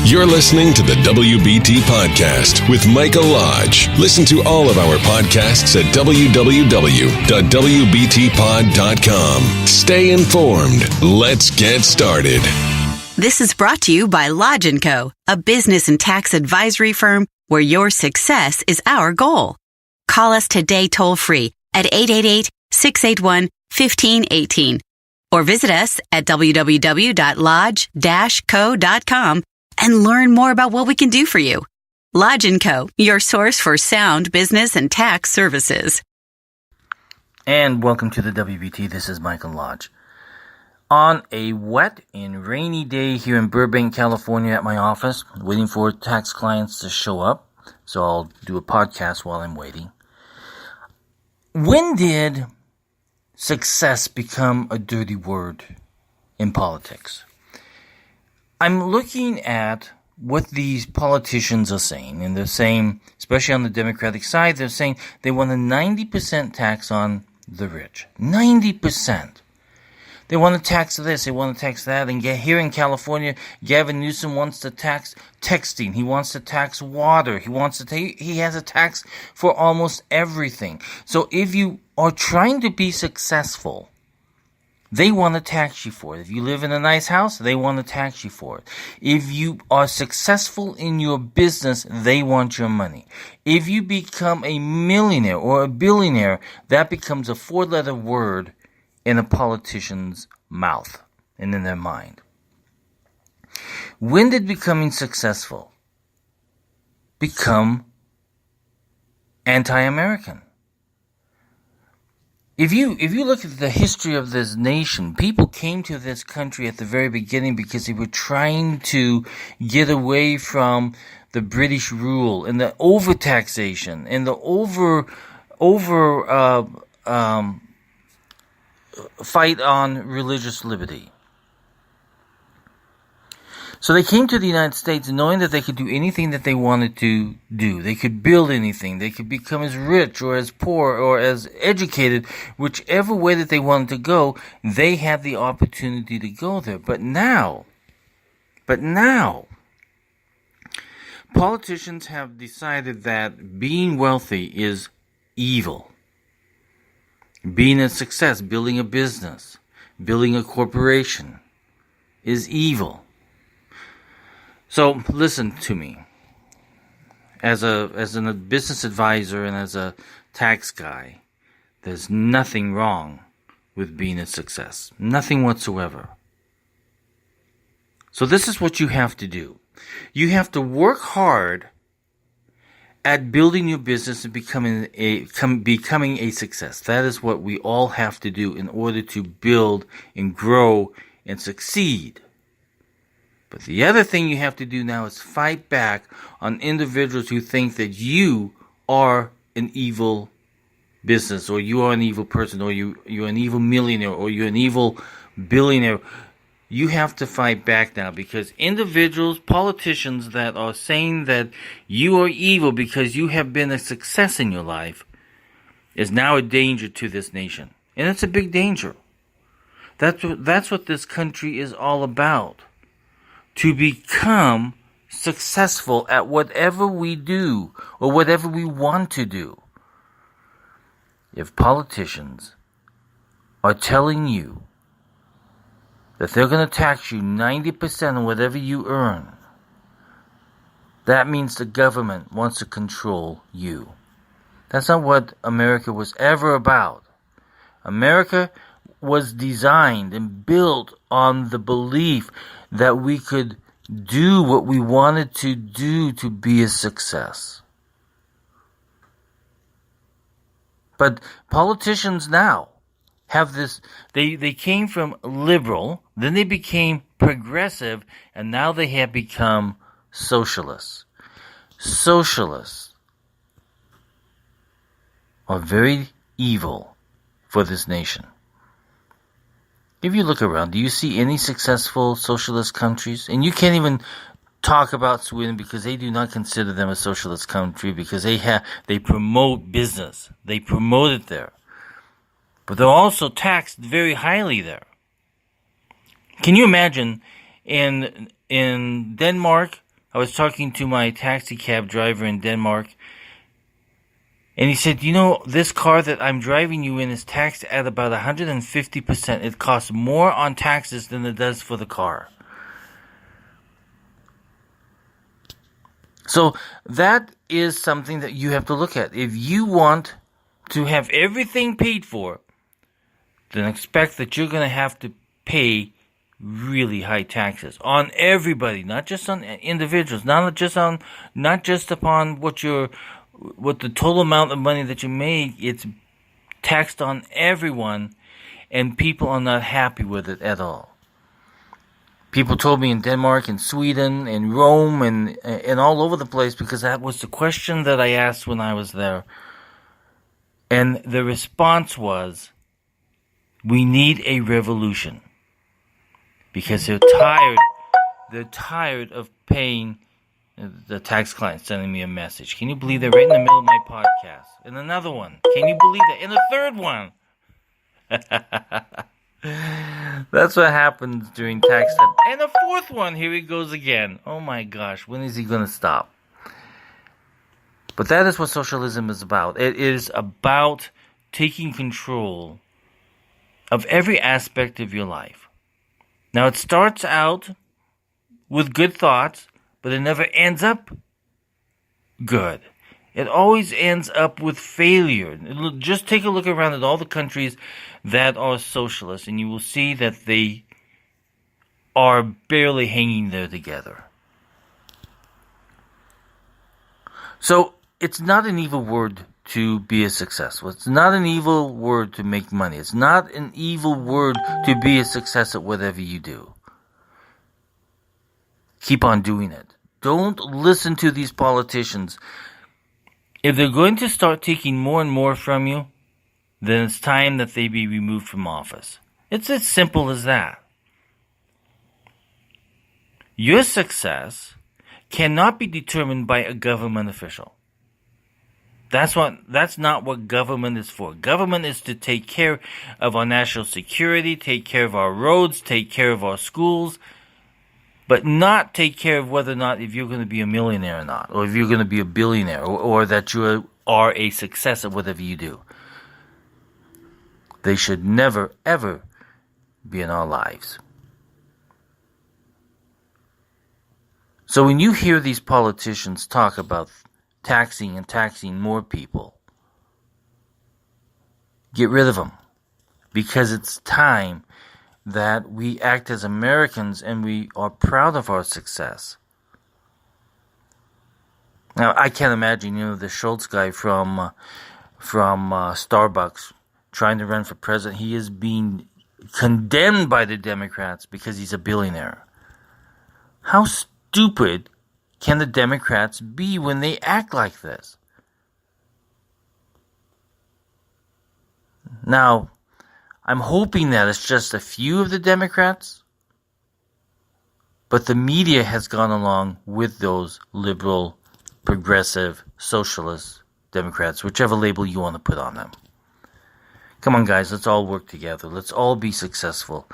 You're listening to the WBT Podcast with Michael Lodge. Listen to all of our podcasts at www.wbtpod.com. Stay informed. Let's get started. This is brought to you by Lodge & Co., a business and tax advisory firm where your success is our goal. Call us today toll-free at 888-681-1518 or visit us at www.lodge-co.com and learn more about what we can do for you. Lodge & Co., your source for sound business and tax services. And welcome to the WBT. This is Michael Lodge. On a wet and rainy day here in Burbank, California at my office, waiting for tax clients to show up, so I'll do a podcast while I'm waiting. When did success become a dirty word in politics? I'm looking at what these politicians are saying, and they're saying, especially on the Democratic side, they're saying they want a 90% tax on the rich. 90%. They want to tax this, they want to tax that, and here in California, Gavin Newsom wants to tax texting, he wants to tax water, he has a tax for almost everything. So if you are trying to be successful, they want to tax you for it. If you live in a nice house, they want to tax you for it. If you are successful in your business, they want your money. If you become a millionaire or a billionaire, that becomes a 4-letter word in a politician's mouth and in their mind. When did becoming successful become anti-American? If you look at the history of this nation, people came to this country at the very beginning because they were trying to get away from the British rule and the overtaxation and the fight on religious liberty. So they came to the United States knowing that they could do anything that they wanted to do. They could build anything. They could become as rich or as poor or as educated, whichever way that they wanted to go, they had the opportunity to go there. But now, politicians have decided that being wealthy is evil. Being a success, building a business, building a corporation is evil. So listen to me. As a business advisor and as a tax guy, there's nothing wrong with being a success. Nothing whatsoever. So this is what you have to do. You have to work hard at building your business and becoming a success. That is what we all have to do in order to build and grow and succeed. But the other thing you have to do now is fight back on individuals who think that you are an evil business, or you are an evil person, or you're an evil millionaire, or you're an evil billionaire. You have to fight back now, because individuals, politicians that are saying that you are evil because you have been a success in your life is now a danger to this nation. And it's a big danger. That's what this country is all about. To become successful at whatever we do or whatever we want to do. If politicians are telling you that they're going to tax you 90% on whatever you earn, that means the government wants to control you. That's not what America was ever about. America was designed and built on the belief that we could do what we wanted to do to be a success. But politicians now have this, they came from liberal, then they became progressive, and now they have become socialists. Socialists are very evil for this nation. If you look around, do you see any successful socialist countries? And you can't even talk about Sweden because they do not consider them a socialist country because they promote business. They promote it there. But they're also taxed very highly there. Can you imagine in Denmark, I was talking to my taxi cab driver in Denmark, and he said, this car that I'm driving you in is taxed at about 150%. It costs more on taxes than it does for the car. So that is something that you have to look at. If you want to have everything paid for, then expect that you're going to have to pay really high taxes on everybody, not just on individuals, not just upon what the total amount of money that you make. It's taxed on everyone, and people are not happy with it at all. People told me in Denmark and Sweden and Rome and all over the place, because that was the question that I asked when I was there. And the response was, we need a revolution. Because they're tired of paying the tax client sending me a message. Can you believe that? Right in the middle of my podcast. And another one. Can you believe that? And a third one. That's what happens during tax time. And a fourth one, here he goes again. Oh my gosh, when is he going to stop? But that is what socialism is about. It is about taking control of every aspect of your life. Now, it starts out with good thoughts, but it never ends up good. It always ends up with failure. Just take a look around at all the countries that are socialist, and you will see that they are barely hanging there together. So, it's not an evil word to be a successful. It's not an evil word to make money. It's not an evil word to be a success at whatever you do. Keep on doing it. Don't listen to these politicians. If they're going to start taking more and more from you, then it's time that they be removed from office. It's as simple as that. Your success cannot be determined by a government official. That's not what government is for. Government is to take care of our national security, take care of our roads, take care of our schools, but not take care of whether or not if you're going to be a millionaire or not, or if you're going to be a billionaire, or that you are a success at whatever you do. They should never, ever be in our lives. So when you hear these politicians talk about taxing more people, get rid of them, because it's time that we act as Americans and we are proud of our success. Now, I can't imagine, the Schultz guy from Starbucks trying to run for president. He is being condemned by the Democrats because he's a billionaire. How stupid can the Democrats be when they act like this? Now, I'm hoping that it's just a few of the Democrats, but the media has gone along with those liberal, progressive, socialist Democrats, whichever label you want to put on them. Come on, guys, let's all work together. Let's all be successful.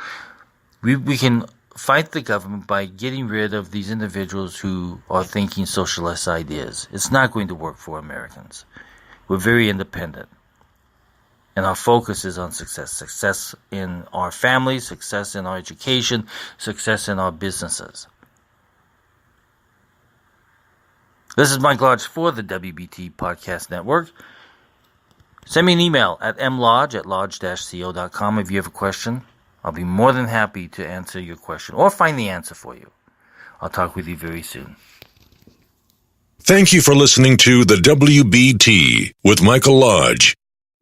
We can fight the government by getting rid of these individuals who are thinking socialist ideas. It's not going to work for Americans. We're very independent. And our focus is on success. Success in our families, success in our education, success in our businesses. This is Mike Lodge for the WBT Podcast Network. Send me an email at mlodge@lodge-co.com if you have a question. I'll be more than happy to answer your question or find the answer for you. I'll talk with you very soon. Thank you for listening to the WBT with Michael Lodge.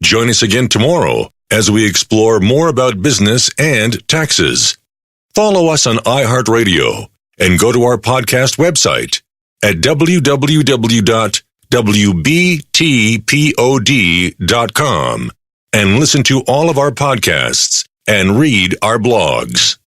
Join us again tomorrow as we explore more about business and taxes. Follow us on iHeartRadio and go to our podcast website at www.wbtpod.com and listen to all of our podcasts and read our blogs.